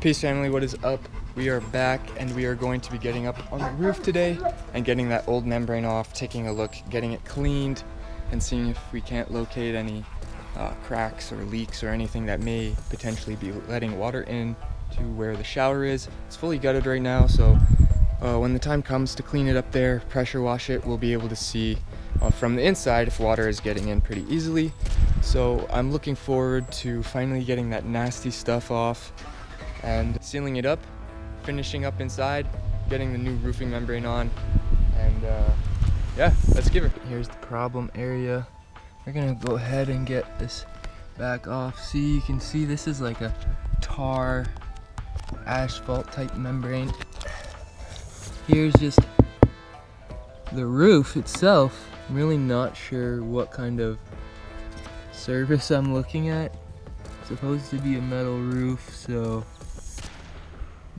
Peace family, what is up? We are back and we are going to be getting up on the roof today and getting that old membrane off, taking a look, getting it cleaned, and seeing if we can't locate any cracks or leaks or anything that may potentially be letting water in to where the shower is. It's fully gutted right now, so when the time comes to clean it up there, pressure wash it, we'll be able to see from the inside if water is getting in pretty easily. So I'm looking forward to finally getting that nasty stuff off and sealing it up, finishing up inside, getting the new roofing membrane on, and yeah, let's give it. Here's the problem area. We're gonna go ahead and get this back off. See, you can see this is like a tar asphalt type membrane. Here's just the roof itself. I'm really not sure what kind of surface I'm looking at. It's supposed to be a metal roof, so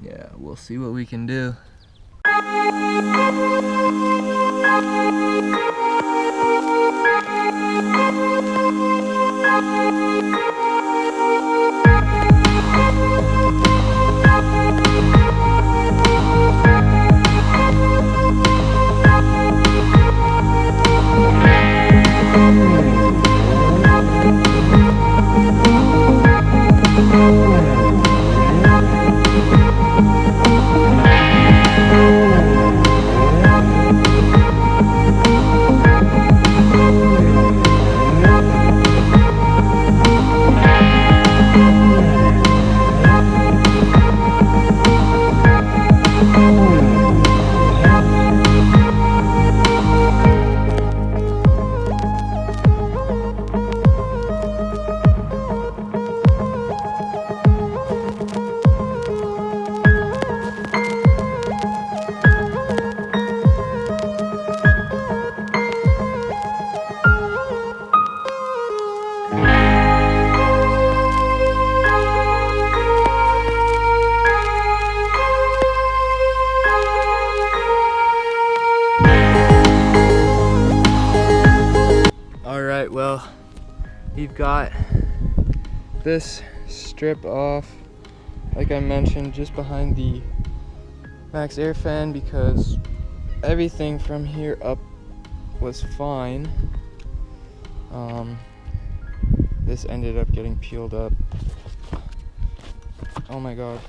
yeah, we'll see what we can do. Well, we've got this strip off, like I mentioned, just behind the max air fan, because everything from here up was fine. This ended up getting peeled up. Oh my god,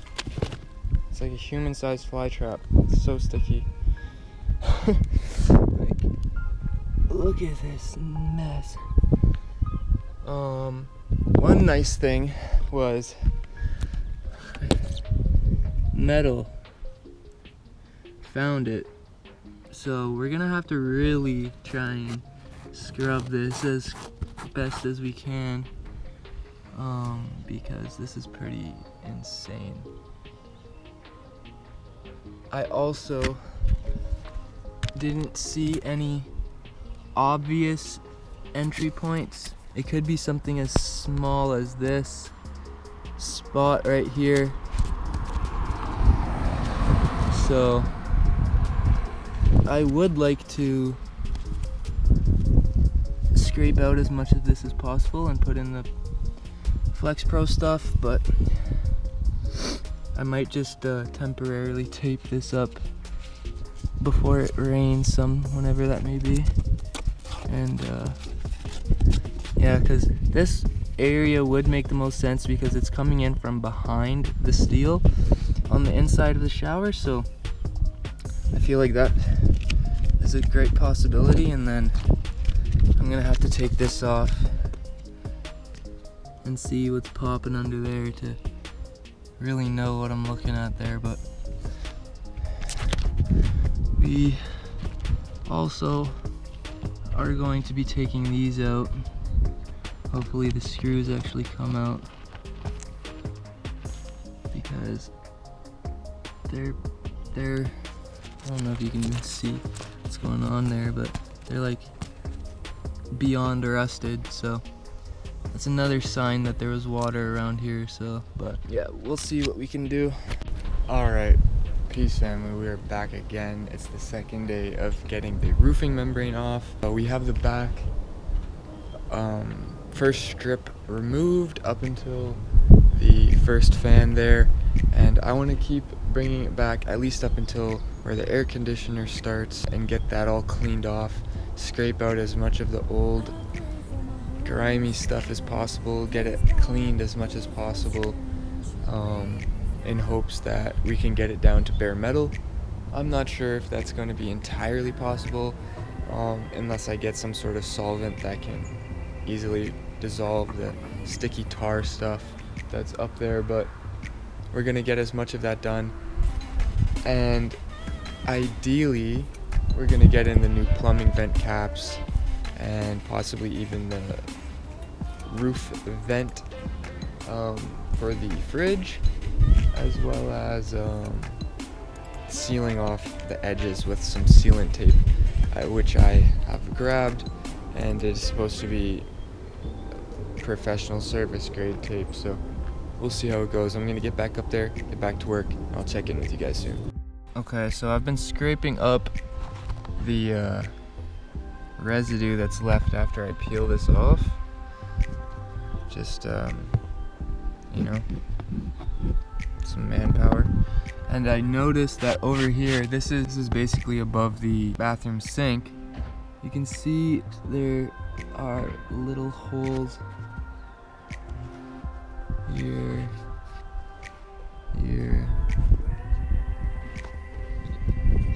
it's like a human-sized fly trap. It's so sticky. Like, look at this mess. One nice thing was metal. Found it. So we're gonna have to really try and scrub this as best as we can, because this is pretty insane. I also didn't see any obvious entry points. It could be something as small as this spot right here. So I would like to scrape out as much of this as possible and put in the Flex Pro stuff, but I might just temporarily tape this up before it rains whenever that may be. And yeah, because this area would make the most sense because it's coming in from behind the steel on the inside of the shower, so I feel like that is a great possibility. And then I'm gonna have to take this off and see what's popping under there to really know what I'm looking at there. But we also are going to be taking these out. Hopefully the screws actually come out, because they're I don't know if you can see what's going on there, but they're like beyond rusted, so that's another sign that there was water around here. So, but yeah, we'll see what we can do. All right, peace family, we are back again. It's the second day of getting the roofing membrane off. We have the back first strip removed up until the first fan there, and I want to keep bringing it back at least up until where the air conditioner starts and get that all cleaned off, scrape out as much of the old grimy stuff as possible, get it cleaned as much as possible, in hopes that we can get it down to bare metal. I'm not sure if that's going to be entirely possible, unless I get some sort of solvent that can easily dissolve the sticky tar stuff that's up there, but we're going to get as much of that done. And ideally, we're going to get in the new plumbing vent caps and possibly even the roof vent for the fridge, as well as sealing off the edges with some sealant tape, which I have grabbed, and it's supposed to be professional service grade tape, so we'll see how it goes. I'm gonna get back up there, get back to work, and I'll check in with you guys soon. Okay, so I've been scraping up the residue that's left after I peel this off. Just, you know, some manpower. And I noticed that over here, this is basically above the bathroom sink. You can see there are little holes here,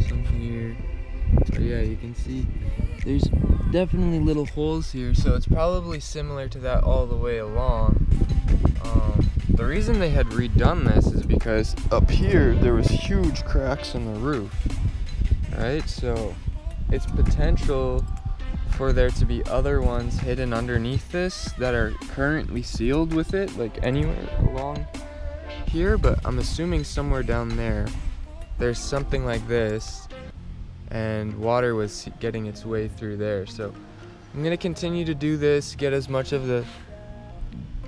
some here. But yeah, you can see there's definitely little holes here, so it's probably similar to that all the way along. The reason they had redone this is because up here there was huge cracks in the roof, right? So it's potential for there to be other ones hidden underneath this that are currently sealed with it, like anywhere along here, but I'm assuming somewhere down there there's something like this, and water was getting its way through there. So I'm gonna continue to do this, get as much of the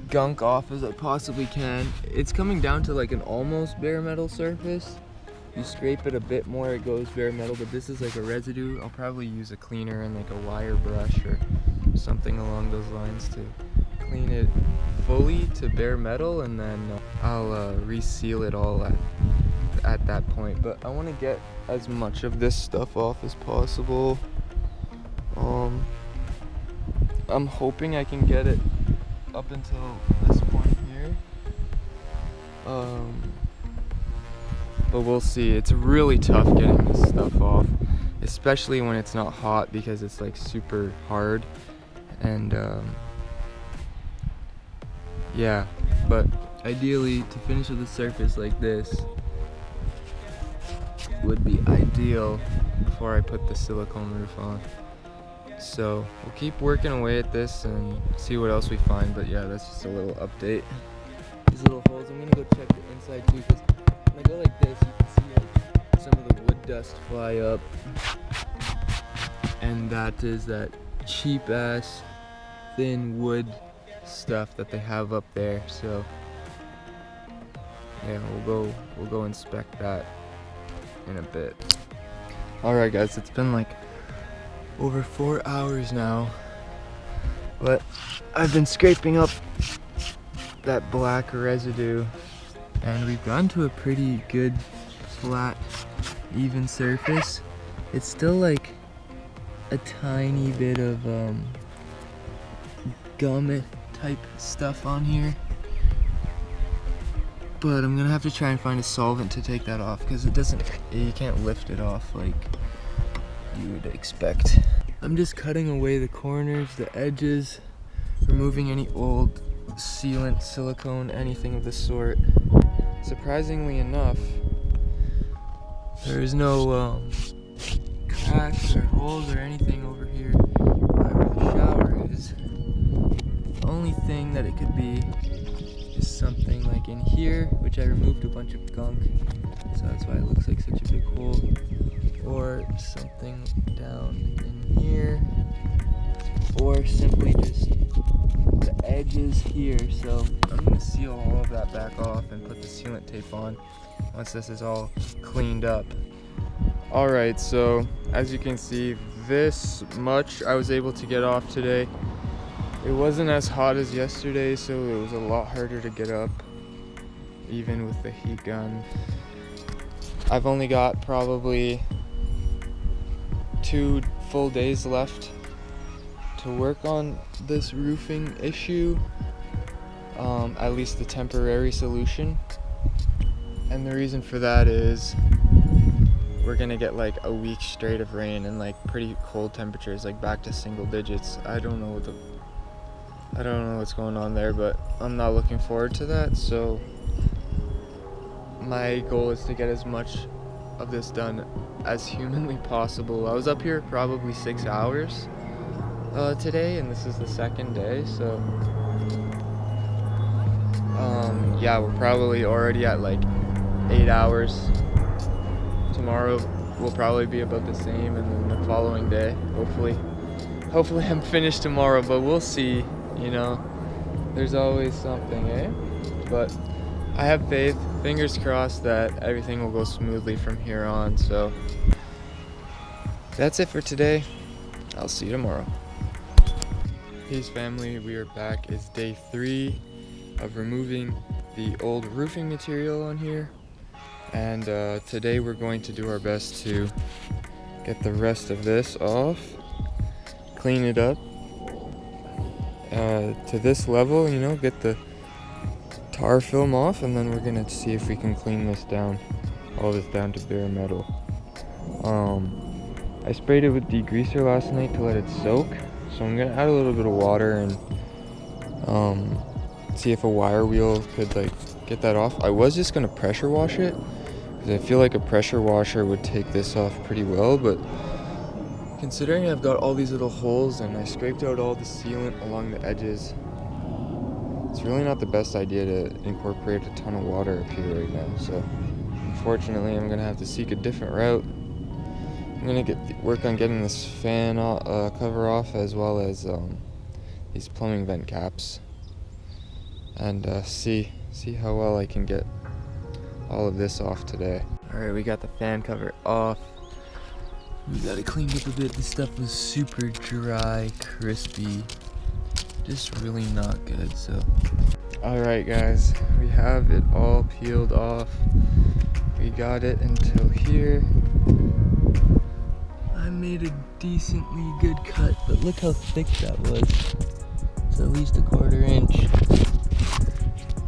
gunk off as I possibly can. It's coming down to like an almost bare metal surface. You scrape it a bit more, it goes bare metal, but this is like a residue. I'll probably use a cleaner and like a wire brush or something along those lines to clean it fully to bare metal, and then I'll reseal it all at that point. But I want to get as much of this stuff off as possible. I'm hoping I can get it up until this point here, but we'll see. It's really tough getting this stuff off, especially when it's not hot, because it's like super hard. And yeah, but ideally to finish with the surface like this would be ideal before I put the silicone roof on. So we'll keep working away at this and see what else we find. But yeah, that's just a little update. These little holes, I'm gonna go check the inside too, because when I go like this, you can see like some of the wood dust fly up, and that is that cheap ass thin wood stuff that they have up there. So yeah, we'll go inspect that in a bit. Alright guys, it's been like over 4 hours now, but I've been scraping up that black residue, and we've gotten to a pretty good flat even surface. It's still like a tiny bit of gum type stuff on here, but I'm gonna have to try and find a solvent to take that off, because you can't lift it off like you would expect. I'm just cutting away the corners, the edges, removing any old sealant, silicone, anything of the sort. Surprisingly enough, there is no cracks or holes or anything over here by where the shower is. The only thing that it could be is something like in here, which I removed a bunch of gunk, so that's why it looks like such a big hole, or something down in here, or simply just the edges here. So I'm going to seal all of that back off and put the sealant tape on once this is all cleaned up. Alright, so as you can see, this much I was able to get off today. It wasn't as hot as yesterday, so it was a lot harder to get up. even with the heat gun. I've only got probably 2 full days left to work on this roofing issue, at least the temporary solution. And the reason for that is we're gonna get like a week straight of rain and like pretty cold temperatures, like back to single digits. I don't know what's going on there, but I'm not looking forward to that. So my goal is to get as much of this done as humanly possible. I was up here probably 6 hours today, and this is the second day, so yeah, we're probably already at like 8 hours. Tomorrow will probably be about the same, and then the following day, hopefully I'm finished tomorrow, but we'll see, you know, there's always something, eh? But I have faith, fingers crossed, that everything will go smoothly from here on. So that's it for today. I'll see you tomorrow. Peace family, we are back. It's day 3 of removing the old roofing material on here, and today we're going to do our best to get the rest of this off, clean it up to this level, you know, get the tar film off, and then we're gonna see if we can clean this down, all this down to bare metal. I sprayed it with degreaser last night to let it soak, so I'm gonna add a little bit of water and see if a wire wheel could like get that off. I was just gonna pressure wash it because I feel like a pressure washer would take this off pretty well, but considering I've got all these little holes and I scraped out all the sealant along the edges, it's really not the best idea to incorporate a ton of water up here right now. So unfortunately I'm gonna have to seek a different route. I'm gonna work on getting this fan cover off, as well as these plumbing vent caps, and see how well I can get all of this off today. Alright, we got the fan cover off. We got it cleaned up a bit. This stuff was super dry, crispy, just really not good. So alright guys, we have it all peeled off. We got it until here. I made a decently good cut, but look how thick that was. It's at least a 1/4 inch.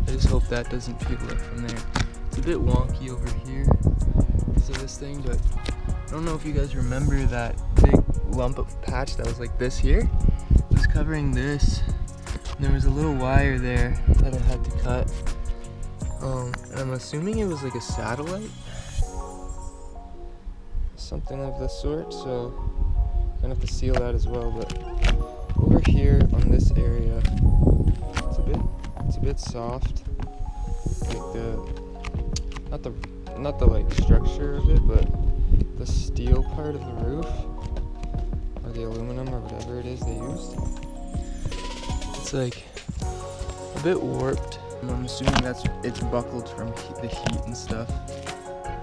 I just hope that doesn't peel up from there. It's a bit wonky over here because of this thing, but I don't know if you guys remember that big lump of patch that was like this here. It was covering this, and there was a little wire there that I had to cut. And I'm assuming it was like a satellite, something of the sort, so I'm gonna have to seal that as well. But over here on this area, it's a bit soft, like not the like structure of it, but the steel part of the roof, or the aluminum, or whatever it is they used. It's like a bit warped. I'm assuming it's buckled from the heat and stuff.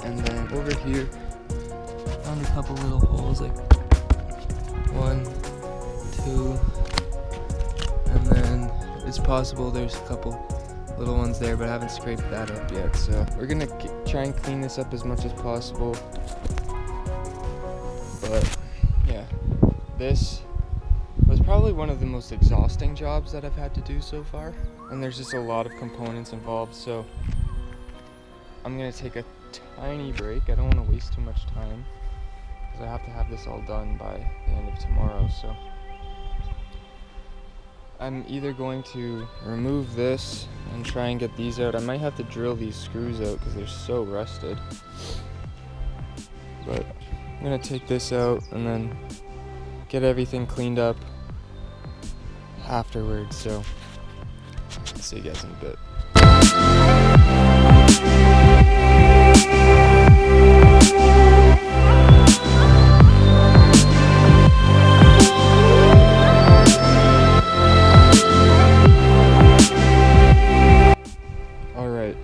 And then over here, found a couple little holes, like 1, 2, and then it's possible there's a couple little ones there, but I haven't scraped that up yet. So we're gonna try and clean this up as much as possible. But yeah, this was probably one of the most exhausting jobs that I've had to do so far, and there's just a lot of components involved, so I'm gonna take a tiny break. I don't want to waste too much time because I have to have this all done by the end of tomorrow. So I'm either going to remove this and try and get these out. I might have to drill these screws out because they're so rusted, but I'm gonna take this out and then get everything cleaned up afterwards. So I'll see you guys in a bit. Alright,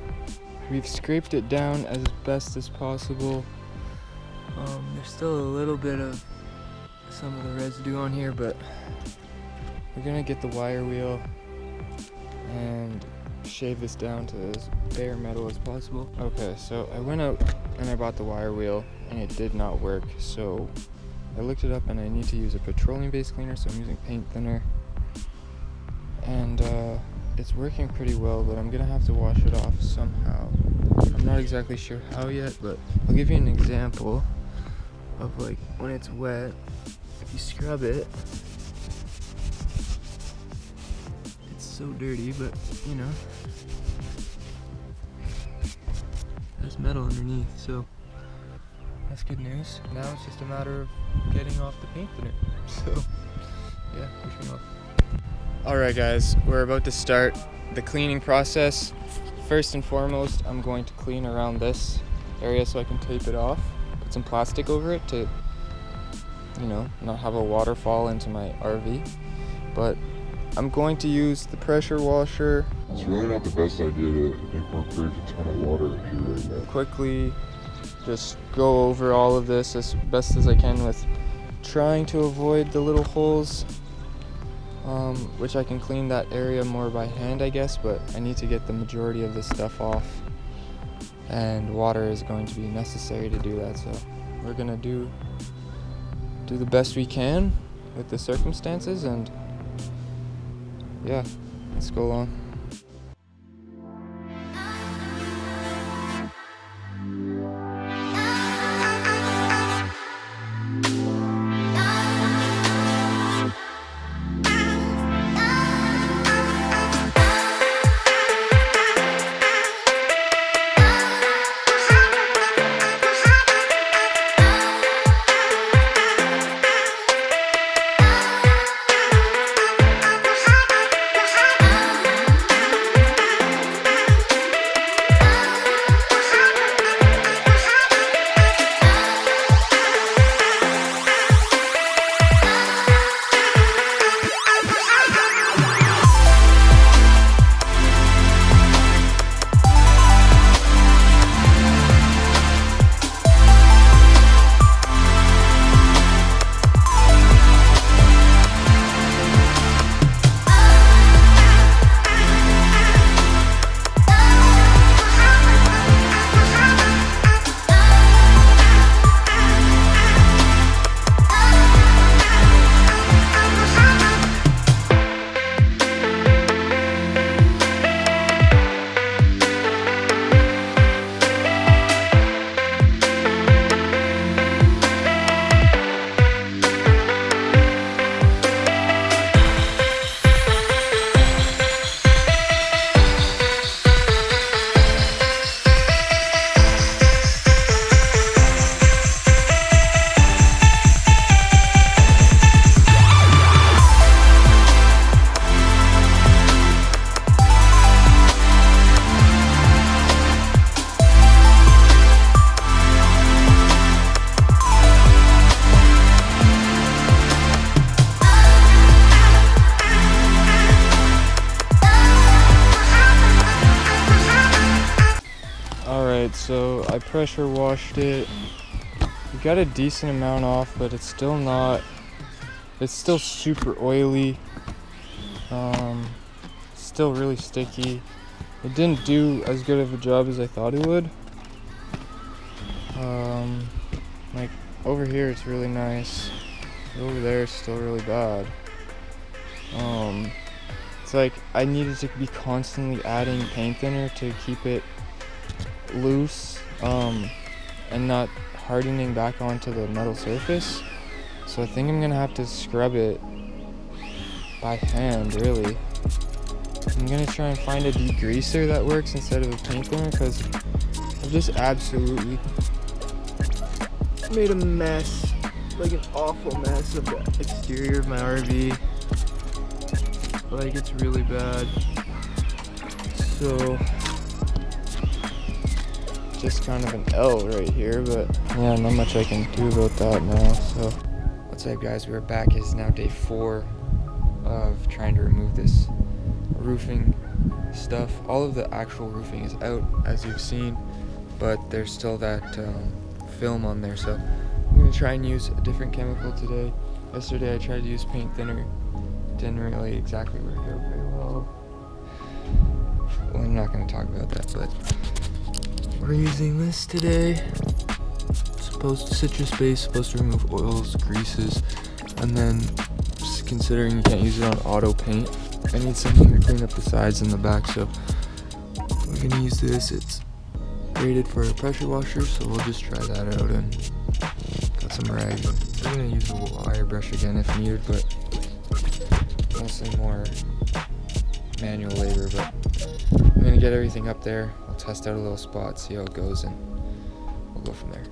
we've scraped it down as best as possible. There's still a little bit of some of the residue on here, but we're gonna get the wire wheel and shave this down to as bare metal as possible. Okay, so I went out and I bought the wire wheel and it did not work, so I looked it up and I need to use a petroleum based cleaner, so I'm using paint thinner, and it's working pretty well, but I'm gonna have to wash it off somehow. I'm not exactly sure how yet, but I'll give you an example of like when it's wet. If you scrub it, it's so dirty, but you know, there's metal underneath, so that's good news. Now it's just a matter of getting off the paint thinner. So yeah, pushing off. Alright guys, we're about to start the cleaning process. First and foremost, I'm going to clean around this area so I can tape it off. Put some plastic over it to, you know, not have a waterfall into my RV. But I'm going to use the pressure washer. It's really not the best idea to incorporate a ton of water in here right now. Quickly just go over all of this as best as I can with trying to avoid the little holes, which I can clean that area more by hand, I guess, but I need to get the majority of this stuff off, and water is going to be necessary to do that, so we're gonna do the best we can with the circumstances, and yeah, let's go along. So I pressure washed it. We got a decent amount off, but it's still super oily. Still really sticky. It didn't do as good of a job as I thought it would. Like over here it's really nice. Over there it's still really bad. It's like I needed to be constantly adding paint thinner to keep it loose and not hardening back onto the metal surface. So I think I'm gonna have to scrub it by hand, really. I'm gonna try and find a degreaser that works instead of a paint thinner, because I've just absolutely made a mess, like an awful mess of the exterior of my RV. Like, it's really bad. So just kind of an L right here, but yeah, not much I can do about that now. So what's up guys, we're back. It's now day 4 of trying to remove this roofing stuff. All of the actual roofing is out, as you've seen, but there's still that film on there, so I'm gonna try and use a different chemical today. Yesterday I tried to use paint thinner. Didn't really exactly work out very well. well, I'm not going to talk about that, but we're using this today. Citrus base, supposed to remove oils, greases, and then just considering you can't use it on auto paint, I need something to clean up the sides and the back, so we're going to use this. It's rated for a pressure washer, so we'll just try that out, and got some rags. We're going to use a wire brush again if needed, but mostly more manual labor. But I'm going to get everything up there. I'll test out a little spot, see how it goes, and we'll go from there.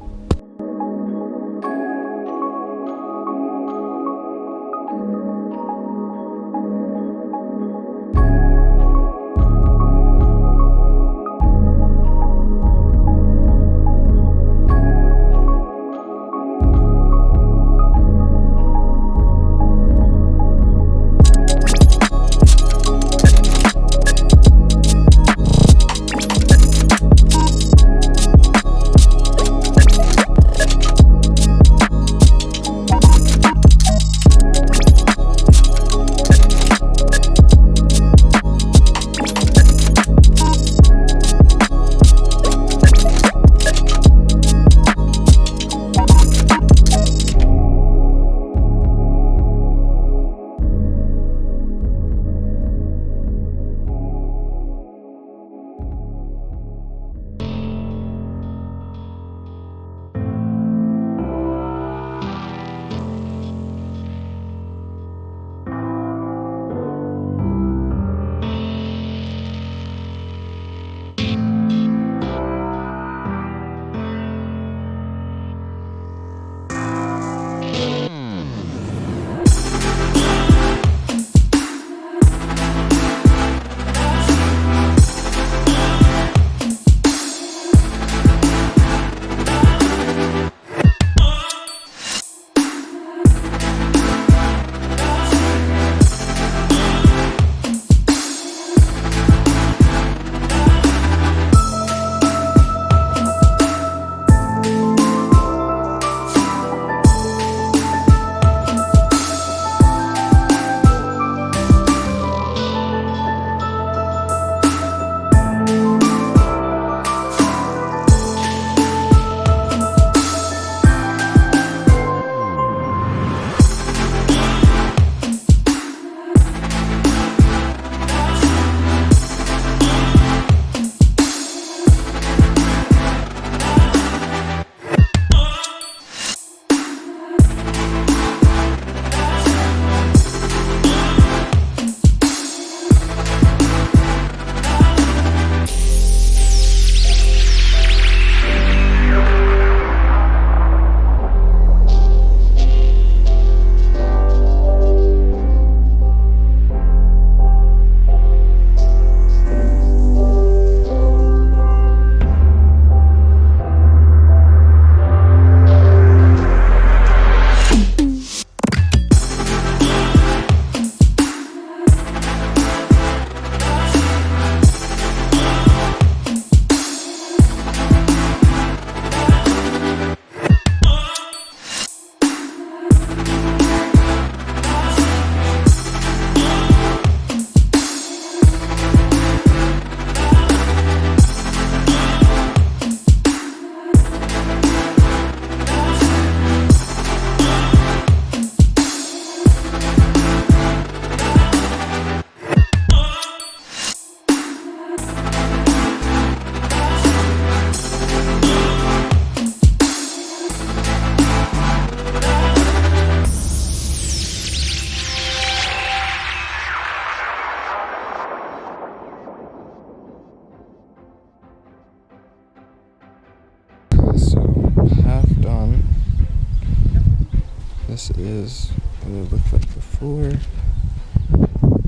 This is what it looked like before.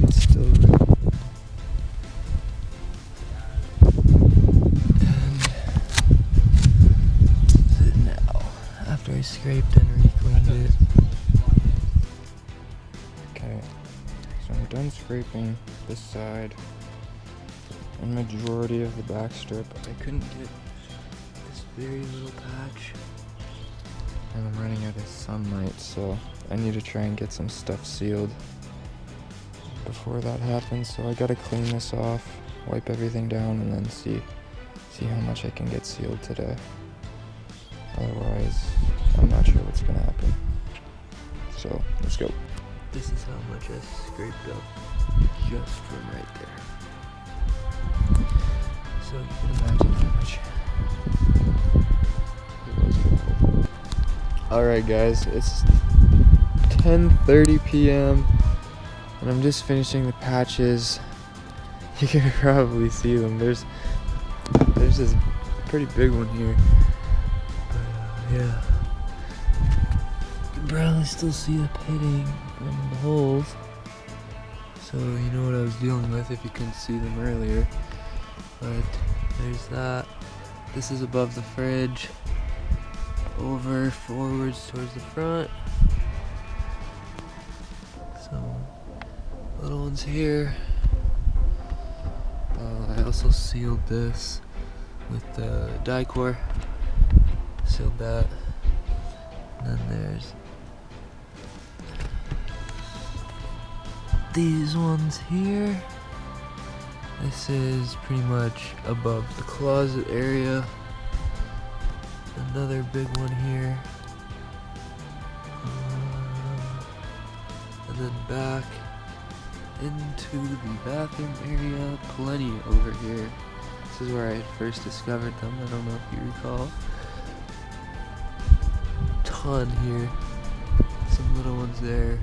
It's still and this is it now. After I scraped and recleaned it. Okay, so I'm done scraping this side and majority of the back strip. I couldn't get this very little patch. And I'm running out of sunlight, so I need to try and get some stuff sealed before that happens. So I gotta clean this off wipe everything down and then see how much I can get sealed today. Otherwise, I'm not sure what's gonna happen. So let's go. This is how much I scraped up just from right there. So you can imagine how much it was before. Alright guys, it's 10:30 p.m. and I'm just finishing the patches. You can probably see them. There's this pretty big one here. But yeah. You can probably still see the pitting from the holes. So you know what I was dealing with if you couldn't see them earlier. But there's that. This is above the fridge. Over forwards towards the front. So little ones here. I also sealed this with the Dicor. Sealed that. And then there's these ones here. This is pretty much above the closet area. Another big one here. And then back into the bathroom area. Plenty over here. This is where I first discovered them. I don't know if you recall. Ton here. Some little ones there.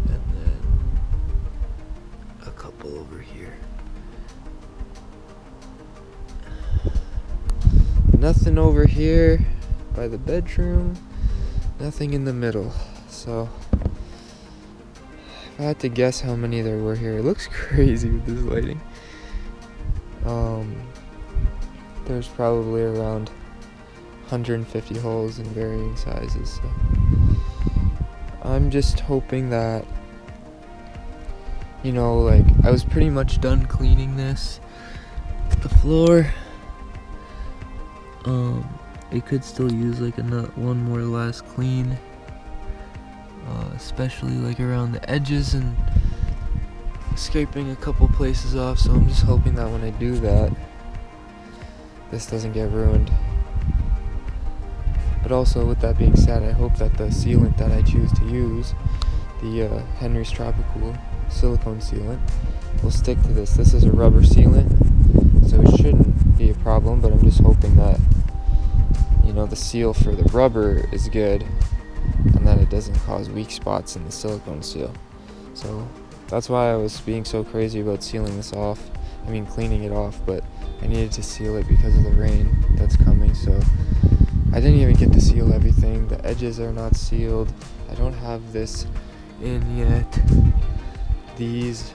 And then a couple over here. Nothing over here by the bedroom. Nothing in the middle. So if I had to guess how many there were here, it looks crazy with this lighting. There's probably around 150 holes in varying sizes. So I'm just hoping that, you know, like I was pretty much done cleaning this. The floor, it could still use like one more last clean, especially like around the edges and scraping a couple places off. So I'm just hoping that when I do that, this doesn't get ruined. But also, with that being said, I hope that the sealant that I choose to use, the Henry's Tropical silicone sealant, will stick to this. This is a rubber sealant, so it shouldn't be a problem, but I'm just hoping that, you know, the seal for the rubber is good and that it doesn't cause weak spots in the silicone seal. So that's why I was being so crazy about sealing this off. I mean, cleaning it off, but I needed to seal it because of the rain that's coming. So I didn't even get to seal everything. The edges are not sealed. I don't have this in yet. These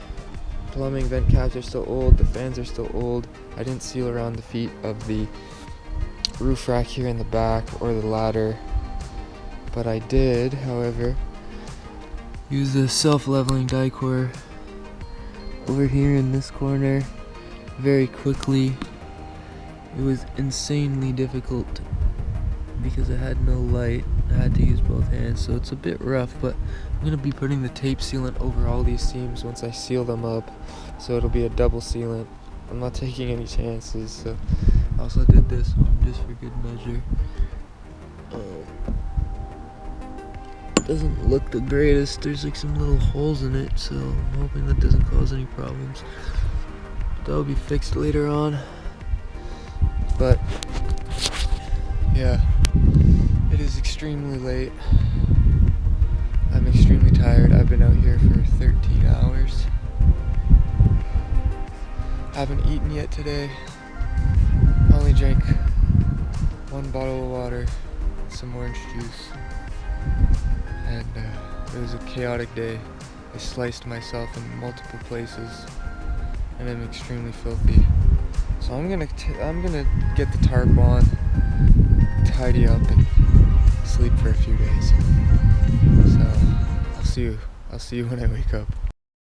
plumbing vent caps are still old. The fans are still old. I didn't seal around the feet of the roof rack here in the back or the ladder. But I did, however, use the self-leveling Dicor over here in this corner very quickly. It was insanely difficult because I had no light. I had to use both hands, so it's a bit rough, but I'm going to be putting the tape sealant over all these seams once I seal them up, so it'll be a double sealant. I'm not taking any chances, so I also did this one just for good measure. Doesn't look the greatest. There's like some little holes in it, so I'm hoping that doesn't cause any problems. That'll be fixed later on. But yeah, it is extremely late. I'm extremely tired. I've been out here for 13 hours. Haven't eaten yet today. Only drank one bottle of water, some orange juice. And it was a chaotic day. I sliced myself in multiple places, and I'm extremely filthy. So I'm gonna get the tarp on, tidy up, and sleep for a few days. So I'll see you when I wake up.